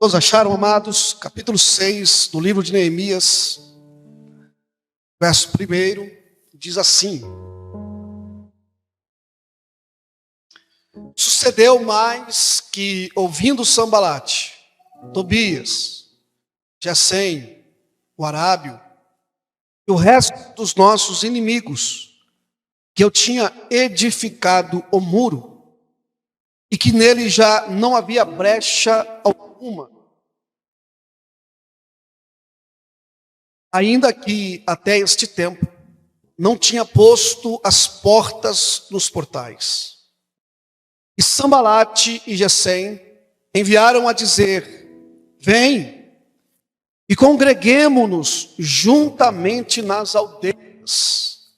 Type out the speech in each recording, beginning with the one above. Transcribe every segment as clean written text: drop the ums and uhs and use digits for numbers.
Todos acharam, amados? Capítulo 6 do livro de Neemias, verso 1, diz assim: Sucedeu mais que, ouvindo Sambalate, Tobias, Gesem, o Arábio e o resto dos nossos inimigos, que eu tinha edificado o muro e que nele já não havia brecha alguma, ainda que até este tempo não tinha posto as portas nos portais. E Sambalate e Gesem enviaram a dizer: Vem e congreguemo-nos juntamente nas aldeias,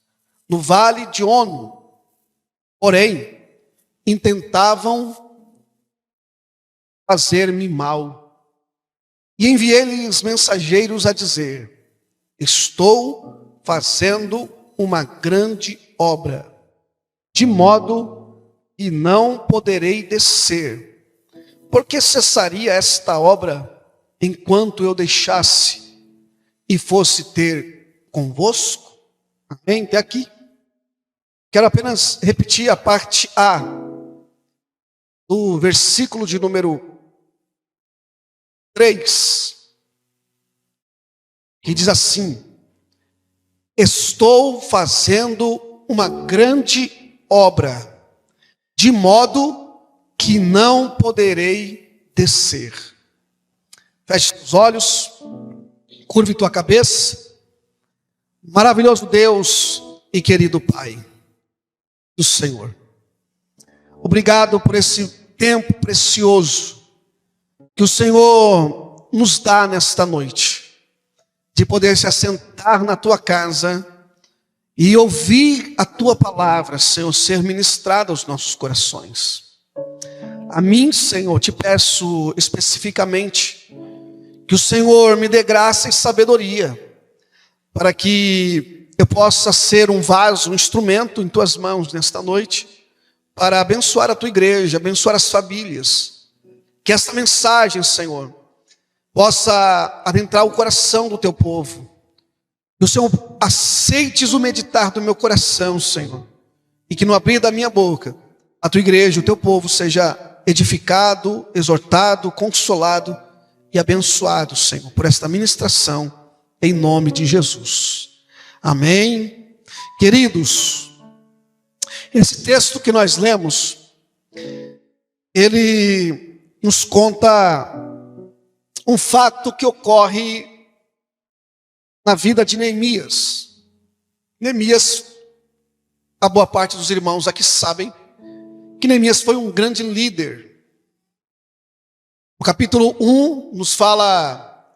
no vale de Ono. Porém, intentavam fazer-me mal. E enviei-lhes mensageiros a dizer: Estou fazendo uma grande obra, de modo que não poderei descer. Porque cessaria esta obra enquanto eu deixasse e fosse ter convosco? Amém? Até aqui. Quero apenas repetir a parte A do versículo de número 3, que diz assim: Estou fazendo uma grande obra, de modo que não poderei descer. Feche os olhos, curve tua cabeça. Maravilhoso Deus e querido Pai do Senhor, obrigado por esse tempo precioso que o Senhor nos dá nesta noite, de poder se assentar na tua casa e ouvir a tua palavra, Senhor, ser ministrada aos nossos corações. A mim, Senhor, te peço especificamente que o Senhor me dê graça e sabedoria, para que eu possa ser um vaso, um instrumento em tuas mãos nesta noite, para abençoar a tua igreja, abençoar as famílias. Que esta mensagem, Senhor, possa adentrar o coração do teu povo. Que o Senhor aceites o meditar do meu coração, Senhor, e que no abrir da minha boca, a tua igreja, o teu povo seja edificado, exortado, consolado e abençoado, Senhor, por esta ministração, em nome de Jesus. Amém. Queridos, esse texto que nós lemos, ele nos conta um fato que ocorre na vida de Neemias. Neemias, a boa parte dos irmãos aqui sabem que Neemias foi um grande líder. O capítulo 1 nos fala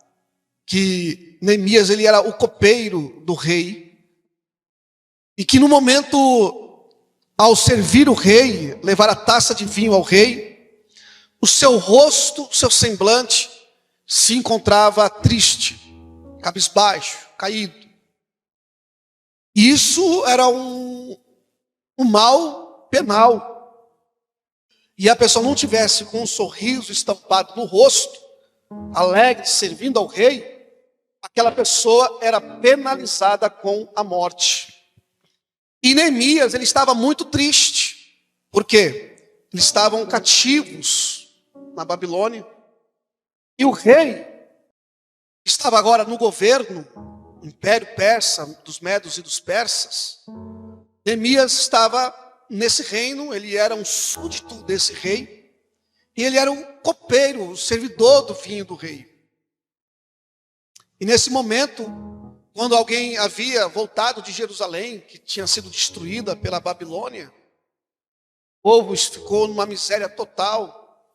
que Neemias, ele era o copeiro do rei, e que no momento, ao servir o rei, levar a taça de vinho ao rei, o seu rosto, o seu semblante se encontrava triste, cabisbaixo, caído. E isso era um mal penal. E a pessoa não tivesse com um sorriso estampado no rosto, alegre, servindo ao rei, aquela pessoa era penalizada com a morte. E Neemias, ele estava muito triste. Por quê? Eles estavam cativos na Babilônia. E o rei estava agora no governo, o Império Persa, dos Medos e dos Persas. Neemias estava nesse reino, ele era um súdito desse rei. E ele era o copeiro, o servidor do vinho do rei. E nesse momento, quando alguém havia voltado de Jerusalém, que tinha sido destruída pela Babilônia, o povo ficou numa miséria total.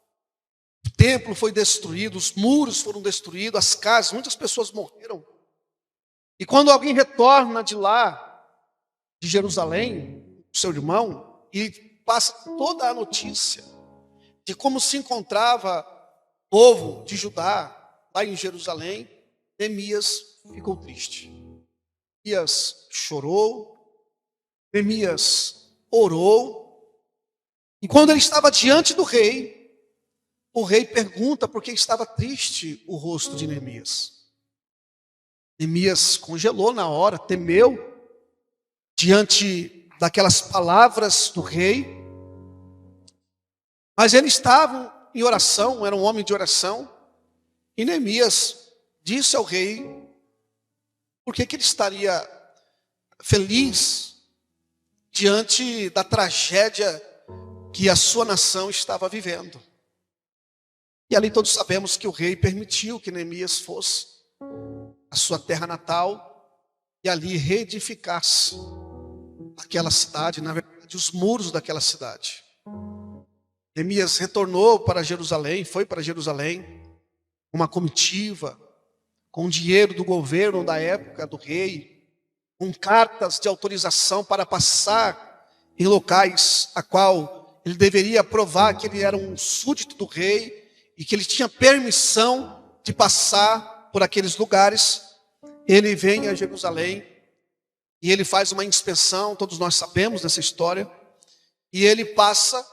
O templo foi destruído, os muros foram destruídos, as casas, muitas pessoas morreram. E quando alguém retorna de lá, de Jerusalém, seu irmão, e passa toda a notícia de como se encontrava o povo de Judá, lá em Jerusalém, Neemias ficou triste. Neemias chorou, Neemias orou, e quando ele estava diante do rei, o rei pergunta por que estava triste o rosto de Neemias. Neemias congelou na hora, temeu diante daquelas palavras do rei, mas ele estava em oração, era um homem de oração, e Neemias disse ao rei por que ele estaria feliz diante da tragédia que a sua nação estava vivendo. E ali todos sabemos que o rei permitiu que Neemias fosse à sua terra natal e ali reedificasse aquela cidade, na verdade, os muros daquela cidade. Neemias retornou para Jerusalém, foi para Jerusalém, uma comitiva, com dinheiro do governo da época do rei, com cartas de autorização para passar em locais a qual ele deveria provar que ele era um súdito do rei e que ele tinha permissão de passar por aqueles lugares. Ele vem a Jerusalém e ele faz uma inspeção, todos nós sabemos dessa história, e ele passa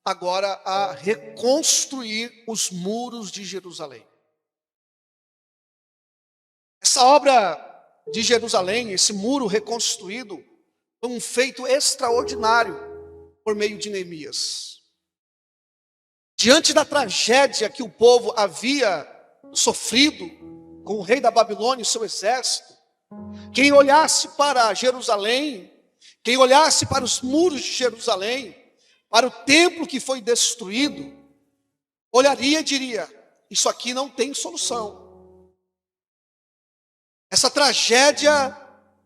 agora a reconstruir os muros de Jerusalém. Essa obra de Jerusalém, esse muro reconstruído, foi um feito extraordinário por meio de Neemias. Diante da tragédia que o povo havia sofrido com o rei da Babilônia e seu exército, quem olhasse para Jerusalém, quem olhasse para os muros de Jerusalém, para o templo que foi destruído, olharia e diria: isso aqui não tem solução. Essa tragédia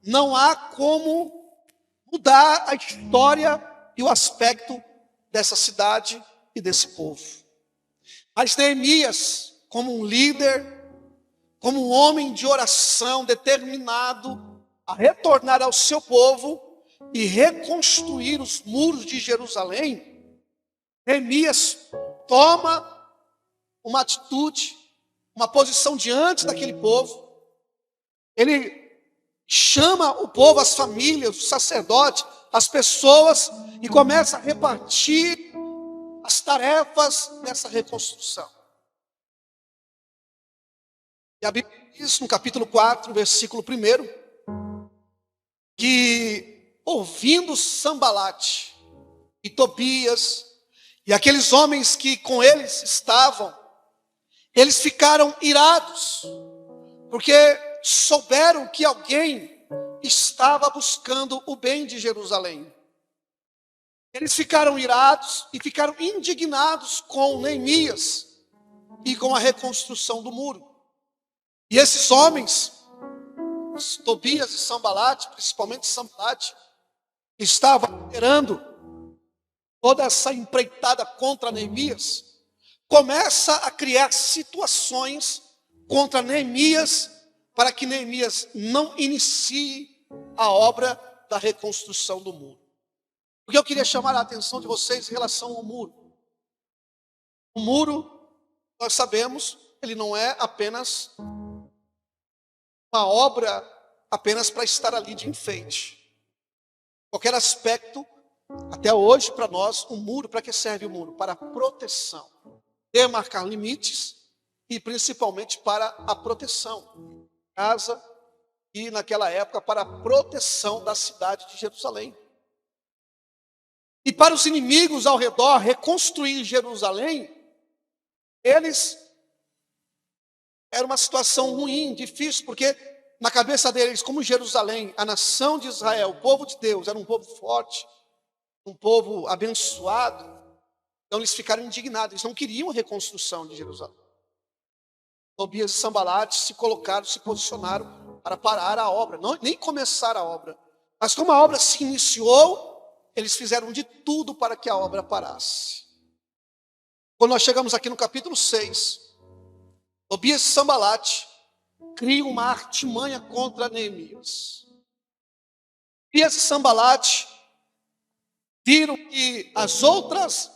não há como mudar a história e o aspecto dessa cidade e desse povo. Mas Neemias, como um líder, como um homem de oração determinado a retornar ao seu povo e reconstruir os muros de Jerusalém, Neemias toma uma atitude, uma posição diante daquele povo. Ele chama o povo, as famílias, os sacerdotes, as pessoas, e começa a repartir as tarefas dessa reconstrução. E a Bíblia diz no capítulo 4, versículo 1, que ouvindo Sambalate e Tobias e aqueles homens que com eles estavam, eles ficaram irados, porque souberam que alguém estava buscando o bem de Jerusalém. Eles ficaram irados e ficaram indignados com Neemias e com a reconstrução do muro. E esses homens, Tobias e Sambalate, principalmente Sambalate, estavam liderando toda essa empreitada contra Neemias, começa a criar situações contra Neemias, para que Neemias não inicie a obra da reconstrução do muro. Porque eu queria chamar a atenção de vocês em relação ao muro. O muro, nós sabemos, ele não é apenas uma obra apenas para estar ali de enfeite. Qualquer aspecto, até hoje para nós, o muro, para que serve o muro? Para proteção, demarcar limites e principalmente para a proteção. Casa e naquela época para a proteção da cidade de Jerusalém. E para os inimigos ao redor reconstruir Jerusalém, eles era uma situação ruim, difícil, porque na cabeça deles, como Jerusalém, a nação de Israel, o povo de Deus, era um povo forte, um povo abençoado, então eles ficaram indignados, eles não queriam a reconstrução de Jerusalém. Tobias e Sambalate se colocaram, se posicionaram para parar a obra, não, nem começar a obra. Mas como a obra se iniciou, eles fizeram de tudo para que a obra parasse. Quando nós chegamos aqui no capítulo 6, Tobias e Sambalate criam uma artimanha contra Neemias. Tobias e Sambalate viram que as outras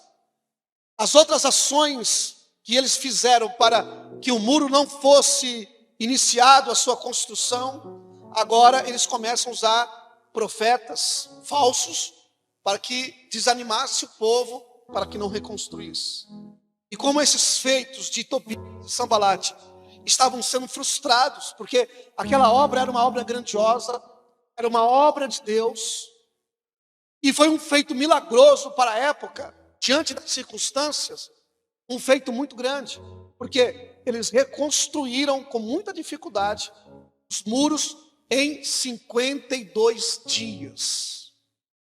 ações que eles fizeram para que o muro não fosse iniciado a sua construção, agora eles começam a usar profetas falsos para que desanimasse o povo, para que não reconstruísse. E como esses feitos de Tobias e Sambalate estavam sendo frustrados, porque aquela obra era uma obra grandiosa, era uma obra de Deus, e foi um feito milagroso para a época, diante das circunstâncias, um feito muito grande, porque eles reconstruíram com muita dificuldade os muros em 52 dias.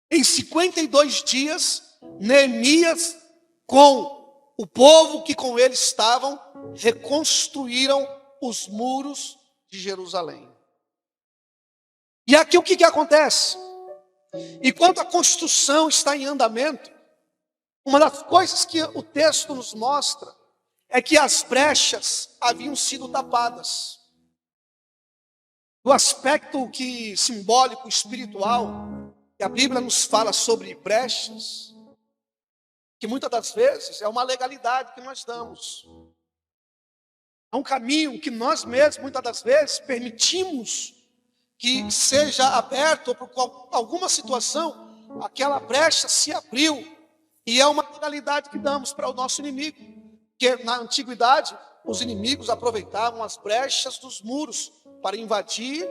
Em 52 dias, Neemias, com o povo que com ele estavam, reconstruíram os muros de Jerusalém. E aqui o que acontece? Enquanto a construção está em andamento, uma das coisas que o texto nos mostra é que as brechas haviam sido tapadas. Do aspecto simbólico, espiritual, que a Bíblia nos fala sobre brechas, que muitas das vezes é uma legalidade que nós damos. É um caminho que nós mesmos, muitas das vezes, permitimos que seja aberto, ou por alguma situação, aquela brecha se abriu, e é uma legalidade que damos para o nosso inimigo, porque na antiguidade, os inimigos aproveitavam as brechas dos muros para invadir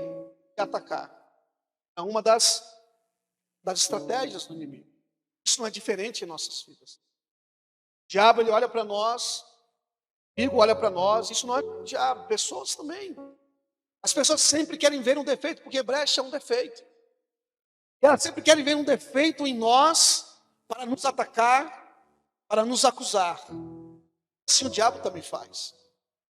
e atacar. É uma das estratégias do inimigo. Isso não é diferente em nossas vidas. O diabo, ele olha para nós, o inimigo olha para nós, isso não é o diabo, pessoas também. As pessoas sempre querem ver um defeito, porque brecha é um defeito. Elas sempre querem ver um defeito em nós, para nos atacar, para nos acusar. Assim o diabo também faz.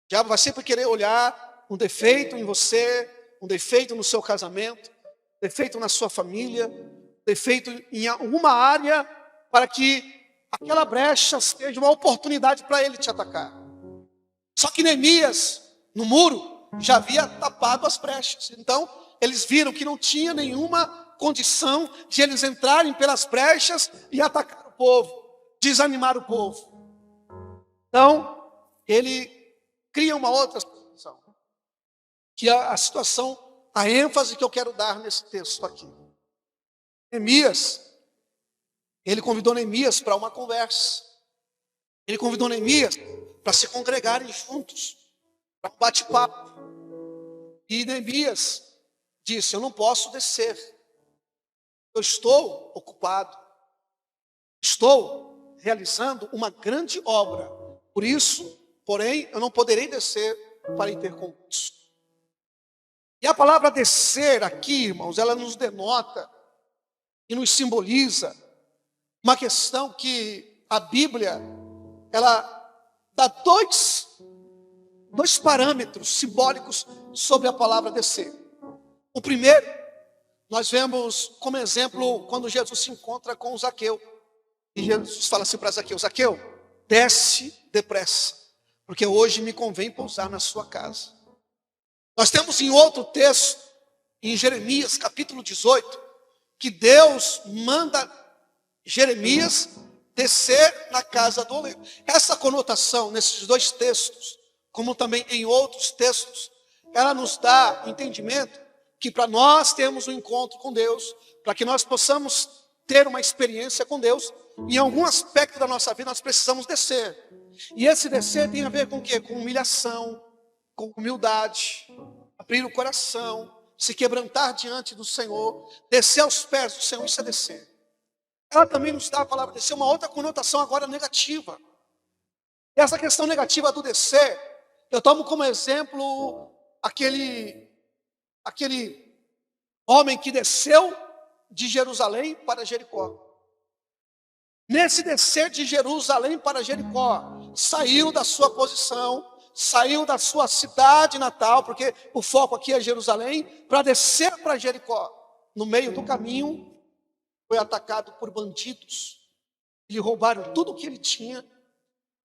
O diabo vai sempre querer olhar um defeito em você, um defeito no seu casamento, um defeito na sua família, um defeito em alguma área, para que aquela brecha seja uma oportunidade para ele te atacar. Só que Neemias, no muro, já havia tapado as brechas. Então, eles viram que não tinha nenhuma condição de eles entrarem pelas brechas e atacar o povo, desanimar o povo. Então, ele cria uma outra situação, que é a situação, a ênfase que eu quero dar nesse texto aqui. Neemias, ele convidou Neemias para uma conversa. Ele convidou Neemias para se congregarem juntos, para um bate-papo. E Neemias disse: eu não posso descer, eu estou ocupado, estou realizando uma grande obra, por isso, porém, eu não poderei descer para ir ter convosco. E a palavra descer aqui, irmãos, ela nos denota e nos simboliza uma questão que a Bíblia, ela dá dois parâmetros simbólicos sobre a palavra descer. O primeiro, nós vemos como exemplo quando Jesus se encontra com Zaqueu. E Jesus fala assim para Zaqueu: Zaqueu, desce depressa, porque hoje me convém pousar na sua casa. Nós temos em outro texto, em Jeremias capítulo 18, que Deus manda Jeremias descer na casa do oleiro. Essa conotação nesses dois textos, como também em outros textos, ela nos dá o entendimento que para nós termos um encontro com Deus, para que nós possamos ter uma experiência com Deus, em algum aspecto da nossa vida nós precisamos descer. E esse descer tem a ver com o quê? Com humilhação, com humildade, abrir o coração, se quebrantar diante do Senhor, descer aos pés do Senhor, isso é descer. Ela também nos dá a palavra descer uma outra conotação agora negativa. E essa questão negativa do descer, eu tomo como exemplo aquele homem que desceu de Jerusalém para Jericó. Nesse descer de Jerusalém para Jericó, saiu da sua posição, saiu da sua cidade natal, porque o foco aqui é Jerusalém, para descer para Jericó. No meio do caminho, foi atacado por bandidos. Lhe roubaram tudo o que ele tinha,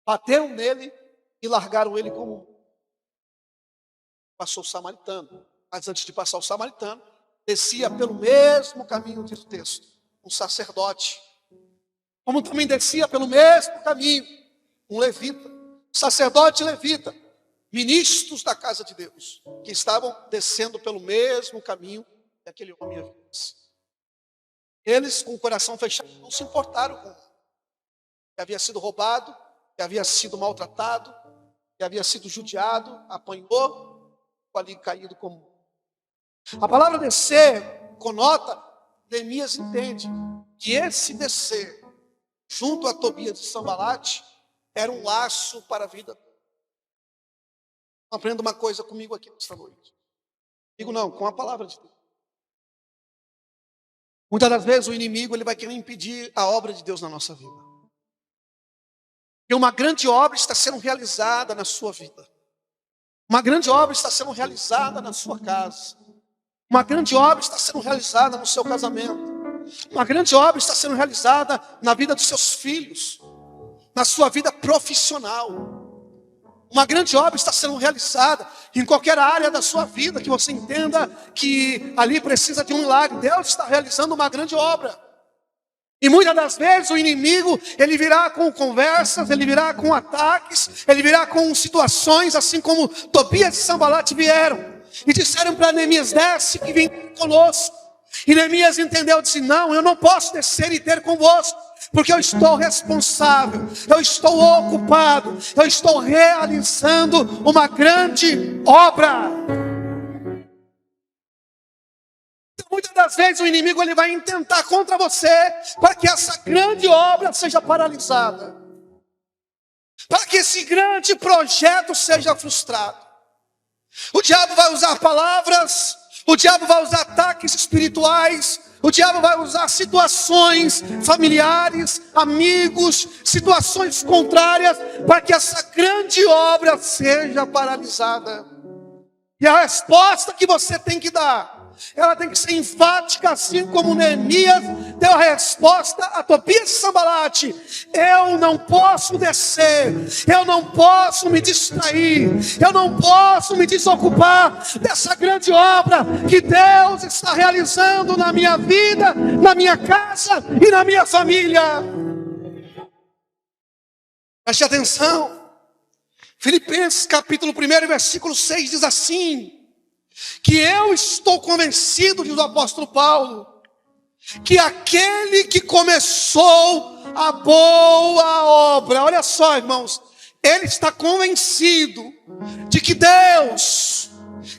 bateram nele e largaram ele como passou o samaritano. Mas antes de passar o samaritano, descia pelo mesmo caminho, diz o texto, um sacerdote. Como também descia pelo mesmo caminho um levita, sacerdote e levita, ministros da casa de Deus, que estavam descendo pelo mesmo caminho que aquele homem havia descido. Eles, com o coração fechado, não se importaram com o que havia sido roubado, que havia sido maltratado, que havia sido judiado, apanhou, ficou ali caído como... A palavra descer conota, Neemias entende, que esse descer, junto a Tobias e Sambalate, era um laço para a vida. Aprenda uma coisa comigo aqui nesta noite. Digo não, com a palavra de Deus. Muitas das vezes o inimigo ele vai querer impedir a obra de Deus na nossa vida. E uma grande obra está sendo realizada na sua vida. Uma grande obra está sendo realizada na sua casa. Uma grande obra está sendo realizada no seu casamento. Uma grande obra está sendo realizada na vida dos seus filhos. Na sua vida profissional. Uma grande obra está sendo realizada em qualquer área da sua vida que você entenda que ali precisa de um milagre. Deus está realizando uma grande obra. E muitas das vezes o inimigo, ele virá com conversas, ele virá com ataques, ele virá com situações assim como Tobias e Sambalate vieram. E disseram para Neemias, desce que vem conosco. E Neemias entendeu, disse, não, eu não posso descer e ter convosco. Porque eu estou responsável, eu estou ocupado, eu estou realizando uma grande obra. Então, muitas das vezes o inimigo ele vai intentar contra você para que essa grande obra seja paralisada. Para que esse grande projeto seja frustrado. O diabo vai usar palavras, o diabo vai usar ataques espirituais, o diabo vai usar situações familiares, amigos, situações contrárias, para que essa grande obra seja paralisada. E a resposta que você tem que dar, ela tem que ser enfática, assim como Neemias deu a resposta a Tobias e Sambalate. Eu não posso descer, eu não posso me distrair, eu não posso me desocupar dessa grande obra que Deus está realizando na minha vida, na minha casa e na minha família. Preste atenção. Filipenses capítulo 1, versículo 6 diz assim: que eu estou convencido, diz o apóstolo Paulo, que aquele que começou a boa obra, olha só, irmãos, ele está convencido de que Deus,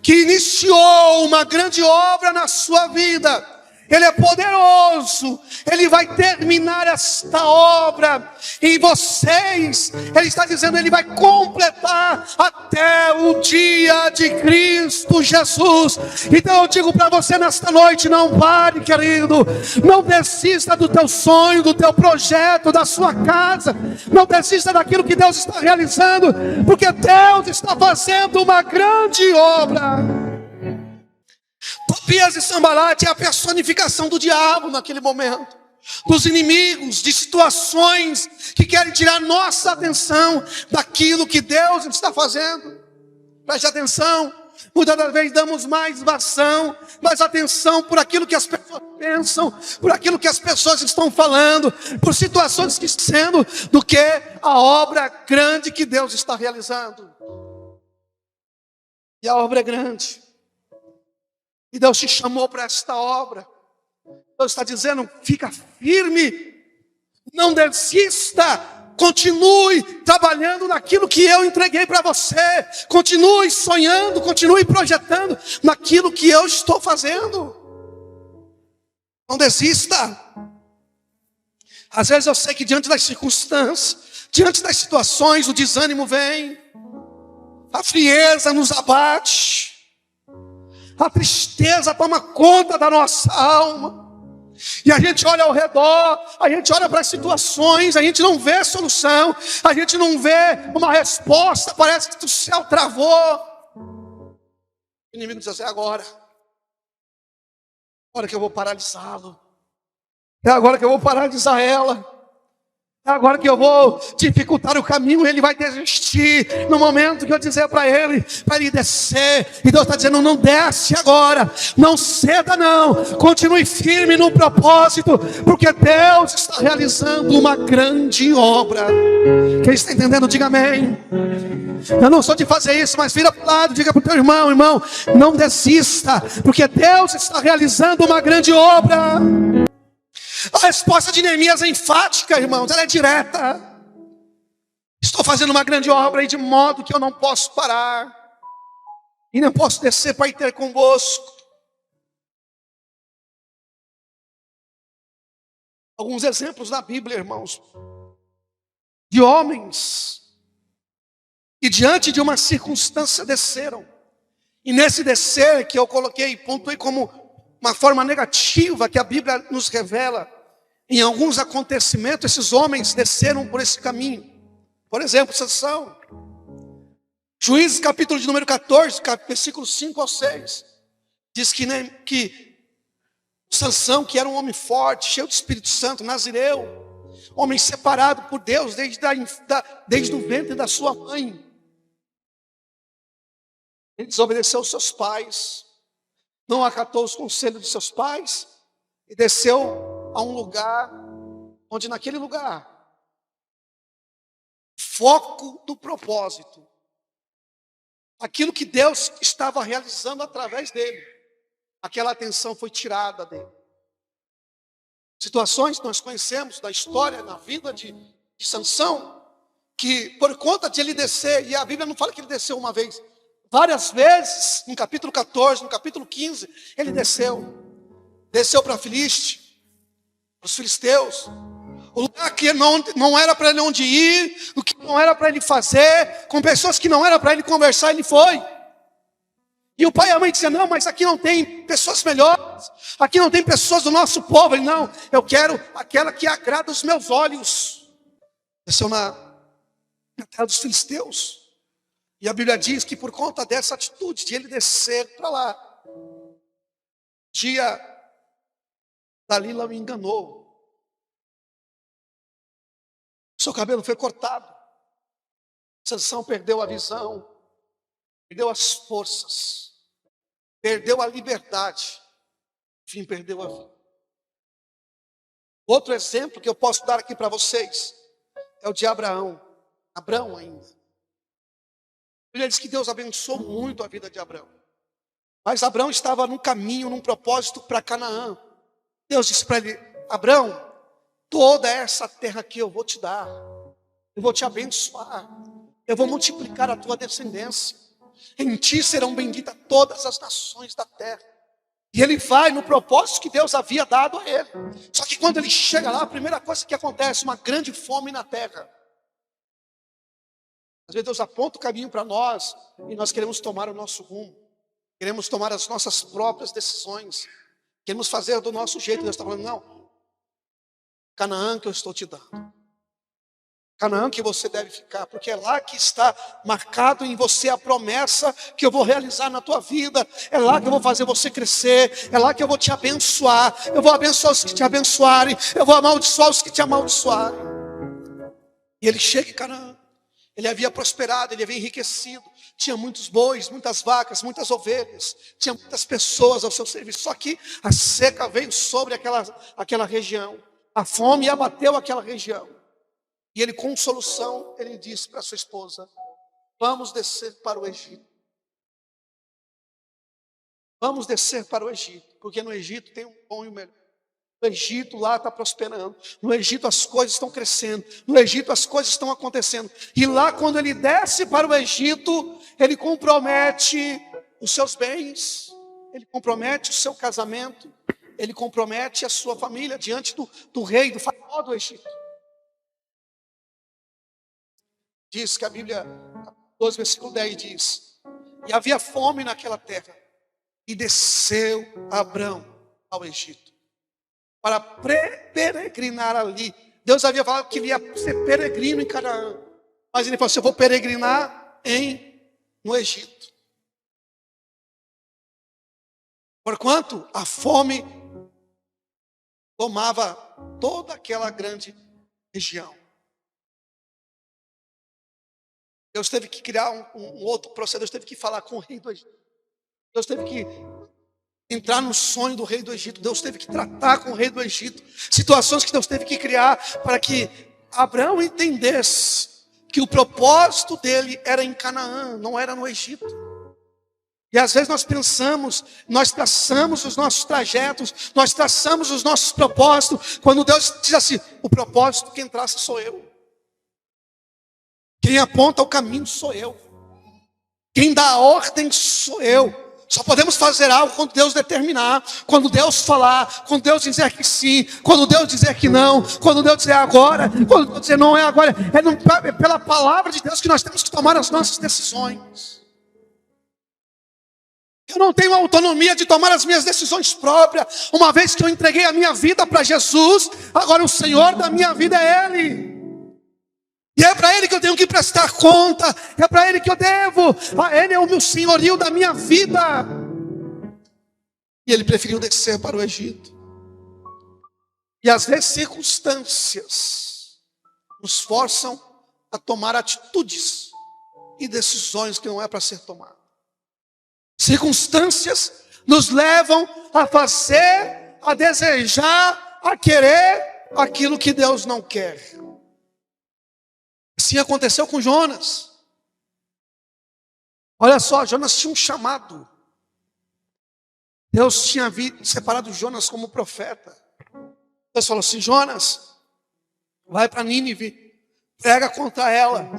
que iniciou uma grande obra na sua vida, Ele é poderoso, Ele vai terminar esta obra em vocês. Ele está dizendo, Ele vai completar até o dia de Cristo Jesus. Então eu digo para você nesta noite, não pare, querido, não desista do teu sonho, do teu projeto, da sua casa, não desista daquilo que Deus está realizando, porque Deus está fazendo uma grande obra. Tobias e Sambalate é a personificação do diabo naquele momento, dos inimigos, de situações que querem tirar nossa atenção daquilo que Deus está fazendo. Preste atenção, muitas das vezes damos mais atenção por aquilo que as pessoas pensam, por aquilo que as pessoas estão falando, por situações que estão sendo, do que a obra grande que Deus está realizando. E a obra é grande. E Deus te chamou para esta obra. Deus está dizendo, fica firme, não desista, continue trabalhando naquilo que eu entreguei para você, continue sonhando, continue projetando naquilo que eu estou fazendo. Não desista. Às vezes eu sei que diante das circunstâncias, diante das situações, o desânimo vem, a frieza nos abate, a tristeza toma conta da nossa alma. E a gente olha ao redor, a gente olha para as situações, a gente não vê solução, a gente não vê uma resposta, parece que o céu travou. O inimigo diz assim, agora que eu vou paralisá-lo, é agora que eu vou paralisar ela, é agora que eu vou dificultar o caminho, ele vai desistir. No momento que eu dizer para ele descer, e Deus está dizendo, não desce agora, não ceda não, continue firme no propósito, porque Deus está realizando uma grande obra. Quem está entendendo, diga amém. Eu não sou de fazer isso, mas vira para o lado, diga para o teu irmão, não desista, porque Deus está realizando uma grande obra. A resposta de Neemias é enfática, irmãos, ela é direta. Estou estou fazendo uma grande obra e de modo que eu não posso parar. E não posso descer para ir ter convosco. Alguns exemplos na Bíblia, irmãos, de homens que diante de uma circunstância desceram. E nesse descer que eu coloquei, pontuei como uma forma negativa que a Bíblia nos revela, em alguns acontecimentos, esses homens desceram por esse caminho. Por exemplo, Sansão. Juízes capítulo de número 14, versículos 5 ao 6. Diz que Sansão, que era um homem forte, cheio do Espírito Santo, nazireu, homem separado por Deus desde o ventre da sua mãe. Ele desobedeceu aos seus pais, não acatou os conselhos de seus pais e desceu a um lugar onde naquele lugar o foco do propósito, aquilo que Deus estava realizando através dele, aquela atenção foi tirada dele. Situações que nós conhecemos da história, na vida de Sansão, que por conta de ele descer, e a Bíblia não fala que ele desceu uma vez, várias vezes, no capítulo 14, no capítulo 15, ele desceu para Filiste, para os filisteus, o lugar que não era para ele onde ir, o que não era para ele fazer, com pessoas que não era para ele conversar, ele foi. E o pai e a mãe diziam, não, mas aqui não tem pessoas melhores, aqui não tem pessoas do nosso povo. Ele, não, eu quero aquela que agrada os meus olhos. Desceu na terra dos filisteus. E a Bíblia diz que por conta dessa atitude de ele descer para lá, dia Dalila o enganou. Seu cabelo foi cortado. Sansão perdeu a visão, perdeu as forças, perdeu a liberdade, enfim, perdeu a vida. Outro exemplo que eu posso dar aqui para vocês é o de Abraão ainda. A Bíblia diz que Deus abençoou muito a vida de Abraão. Mas Abraão estava num caminho, num propósito para Canaã. Deus disse para ele, Abraão, toda essa terra aqui eu vou te dar. Eu vou te abençoar. Eu vou multiplicar a tua descendência. Em ti serão benditas todas as nações da terra. E ele vai no propósito que Deus havia dado a ele. Só que quando ele chega lá, a primeira coisa que acontece, uma grande fome na terra. Às vezes Deus aponta o caminho para nós e nós queremos tomar o nosso rumo. Queremos tomar as nossas próprias decisões. Queremos fazer do nosso jeito. Deus está falando, não. Canaã que eu estou te dando. Canaã que você deve ficar, porque é lá que está marcado em você a promessa que eu vou realizar na tua vida. É lá que eu vou fazer você crescer. É lá que eu vou te abençoar. Eu vou abençoar os que te abençoarem. Eu vou amaldiçoar os que te amaldiçoarem. E ele chega em Canaã. Ele havia prosperado, ele havia enriquecido. Tinha muitos bois, muitas vacas, muitas ovelhas. Tinha muitas pessoas ao seu serviço. Só que a seca veio sobre aquela região. A fome abateu aquela região. E ele, com solução, ele disse para sua esposa, vamos descer para o Egito. Vamos descer para o Egito. Porque no Egito tem um bom e um melhor. No Egito lá está prosperando. No Egito as coisas estão crescendo. No Egito as coisas estão acontecendo. E lá quando ele desce para o Egito, ele compromete os seus bens. Ele compromete o seu casamento. Ele compromete a sua família diante do rei, do faraó do Egito. Diz que a Bíblia, 12, versículo 10 diz, e havia fome naquela terra. E desceu Abrão ao Egito. Para peregrinar ali. Deus havia falado que ele ia ser peregrino em Canaã. Mas ele falou assim, eu vou peregrinar no Egito. Porquanto a fome tomava toda aquela grande região. Deus teve que criar um outro processo. Deus teve que falar com o rei do Egito. Deus teve que entrar no sonho do rei do Egito. Deus teve que tratar com o rei do Egito. Situações que Deus teve que criar para que Abraão entendesse que o propósito dele era em Canaã, não era no Egito. E às vezes nós pensamos, nós traçamos os nossos trajetos, nós traçamos os nossos propósitos, quando Deus diz assim, o propósito quem traça sou eu. Quem aponta o caminho sou eu. Quem dá a ordem sou eu. Só podemos fazer algo quando Deus determinar, quando Deus falar, quando Deus dizer que sim, quando Deus dizer que não, quando Deus dizer agora, quando Deus dizer não é agora. É pela palavra de Deus que nós temos que tomar as nossas decisões. Eu não tenho autonomia de tomar as minhas decisões próprias. Uma vez que eu entreguei a minha vida para Jesus, agora o Senhor da minha vida é Ele. E é para Ele que eu tenho que prestar conta. É para Ele que eu devo. Ele é o meu senhorio da minha vida. E Ele preferiu descer para o Egito. E às vezes circunstâncias nos forçam a tomar atitudes e decisões que não é para ser tomada. Circunstâncias nos levam a fazer, a desejar, a querer aquilo que Deus não quer. Assim aconteceu com Jonas. Olha só, Jonas tinha um chamado. Deus tinha separado Jonas como profeta. Deus falou assim: Jonas, vai para Nínive, prega contra ela.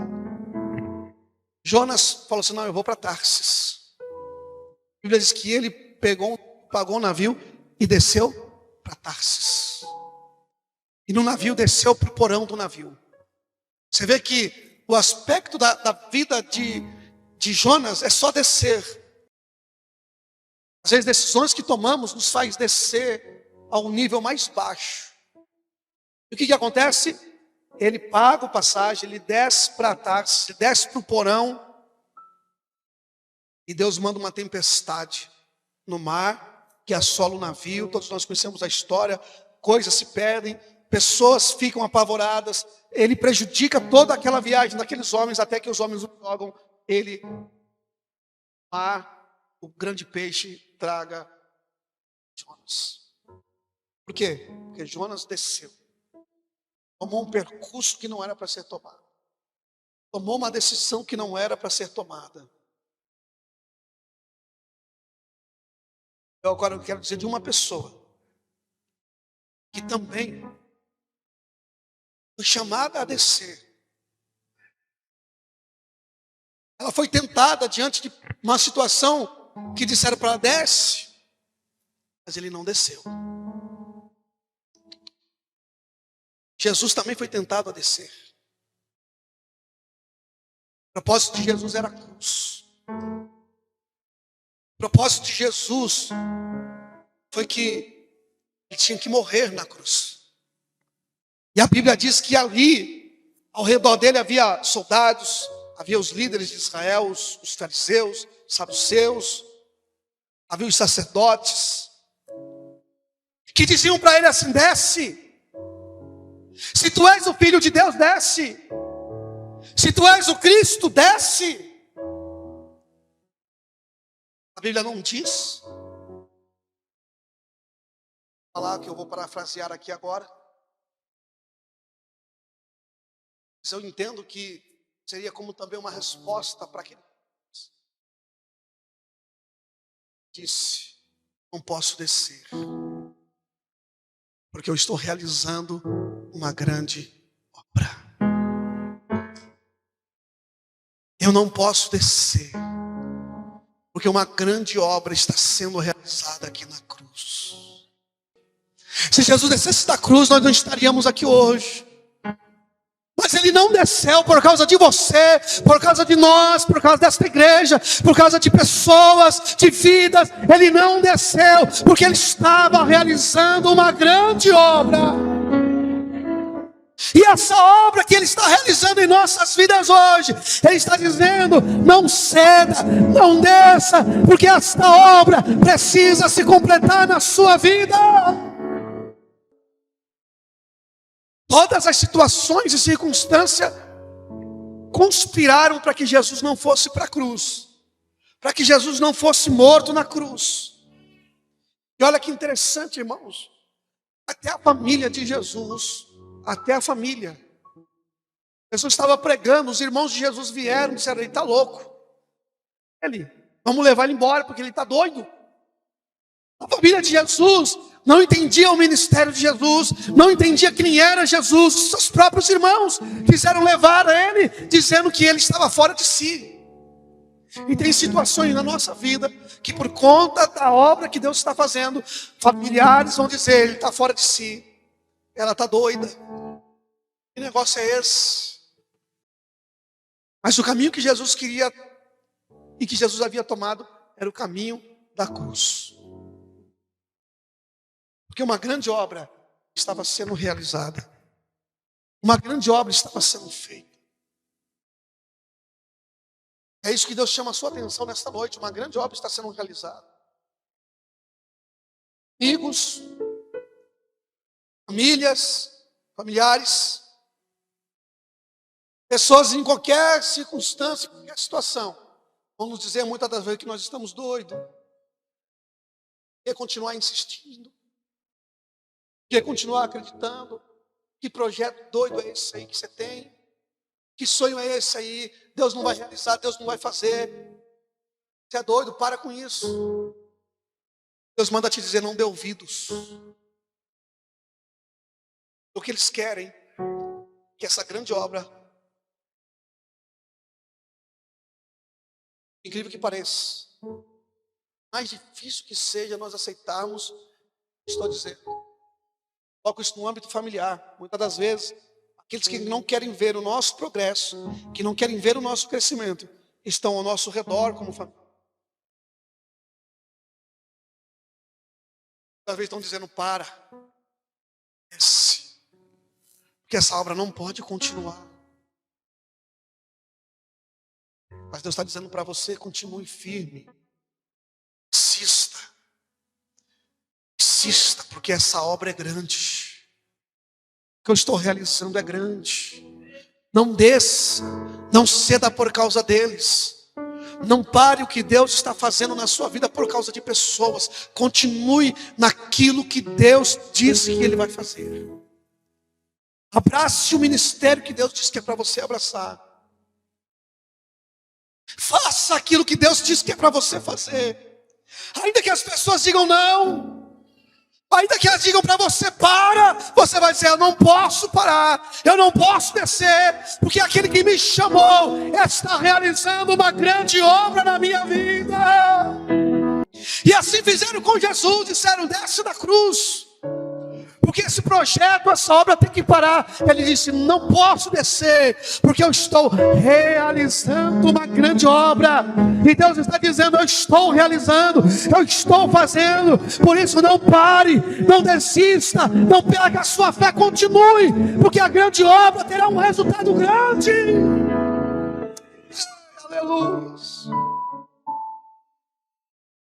Jonas falou assim: não, eu vou para Tarsis. A Bíblia diz que ele pagou um navio e desceu para Tarsis. E no navio desceu para o porão do navio. Você vê que o aspecto da vida de Jonas é só descer. Às vezes decisões que tomamos nos faz descer ao nível mais baixo. E o que acontece? Ele paga o passagem, ele desce para Tarsis, ele desce para o porão. E Deus manda uma tempestade no mar, que assola o navio. Todos nós conhecemos a história. Coisas se perdem, pessoas ficam apavoradas. Ele prejudica toda aquela viagem daqueles homens, até que os homens o jogam. Ele, o grande peixe, traga Jonas. Por quê? Porque Jonas desceu. Tomou um percurso que não era para ser tomado. Tomou uma decisão que não era para ser tomada. Eu agora quero dizer de uma pessoa que também foi chamada a descer. Ela foi tentada diante de uma situação que disseram para ela: desce, mas ele não desceu. Jesus também foi tentado a descer. O propósito de Jesus era a cruz. O propósito de Jesus foi que ele tinha que morrer na cruz. E a Bíblia diz que ali, ao redor dele, havia soldados, havia os líderes de Israel, os fariseus, os saduceus, havia os sacerdotes, que diziam para ele assim: desce. Se tu és o Filho de Deus, desce. Se tu és o Cristo, desce. A Bíblia não diz. Vou falar que eu vou parafrasear aqui agora. Mas eu entendo que seria como também uma resposta para aquele que disse: não posso descer, porque eu estou realizando uma grande obra. Eu não posso descer, porque uma grande obra está sendo realizada aqui na cruz. Se Jesus descesse da cruz, nós não estaríamos aqui hoje. Mas Ele não desceu por causa de você, por causa de nós, por causa desta igreja, por causa de pessoas, de vidas. Ele não desceu porque Ele estava realizando uma grande obra. E essa obra que Ele está realizando em nossas vidas hoje, Ele está dizendo: não ceda, não desça, porque esta obra precisa se completar na sua vida. Todas as situações e circunstâncias conspiraram para que Jesus não fosse para a cruz, para que Jesus não fosse morto na cruz. E olha que interessante, irmãos, até a família de Jesus, até a família, Jesus estava pregando, os irmãos de Jesus vieram e disseram: ele está louco, vamos levar ele embora porque ele está doido. A família de Jesus não entendia o ministério de Jesus, não entendia quem era Jesus. Os seus próprios irmãos quiseram levar a ele, dizendo que ele estava fora de si. E tem situações na nossa vida que, por conta da obra que Deus está fazendo, familiares vão dizer: ele está fora de si, ela está doida. Que negócio é esse? Mas o caminho que Jesus queria e que Jesus havia tomado era o caminho da cruz. Porque uma grande obra estava sendo realizada. Uma grande obra estava sendo feita. É isso que Deus chama a sua atenção nesta noite. Uma grande obra está sendo realizada. Amigos, familiares, pessoas em qualquer circunstância, em qualquer situação, vão nos dizer muitas das vezes que nós estamos doidos. Quer continuar insistindo? Quer continuar acreditando? Que projeto doido é esse aí que você tem? Que sonho é esse aí? Deus não vai realizar, Deus não vai fazer. Você é doido, para com isso. Deus manda te dizer: não dê ouvidos. O que eles querem, que essa grande obra, incrível que pareça, mais difícil que seja nós aceitarmos, estou dizendo, coloco isso no âmbito familiar. Muitas das vezes, aqueles que não querem ver o nosso progresso, que não querem ver o nosso crescimento, estão ao nosso redor como família. Muitas vezes estão dizendo: para, porque essa obra não pode continuar. Mas Deus está dizendo para você: continue firme, insista, porque essa obra é grande. O que eu estou realizando é grande. Não desça, não ceda por causa deles. Não pare o que Deus está fazendo na sua vida por causa de pessoas. Continue naquilo que Deus disse que Ele vai fazer. Abrace o ministério que Deus disse que é para você abraçar. Faça aquilo que Deus disse que é para você fazer. Ainda que as pessoas digam não, ainda que elas digam para você: para, você vai dizer: eu não posso parar, eu não posso descer, porque aquele que me chamou está realizando uma grande obra na minha vida. E assim fizeram com Jesus, disseram: desce da cruz, porque esse projeto, essa obra tem que parar. Ele disse: não posso descer, porque eu estou realizando uma grande obra. E Deus está dizendo: eu estou realizando, eu estou fazendo. Por isso não pare, não desista, não perca a sua fé, continue, porque a grande obra terá um resultado grande. Aleluia.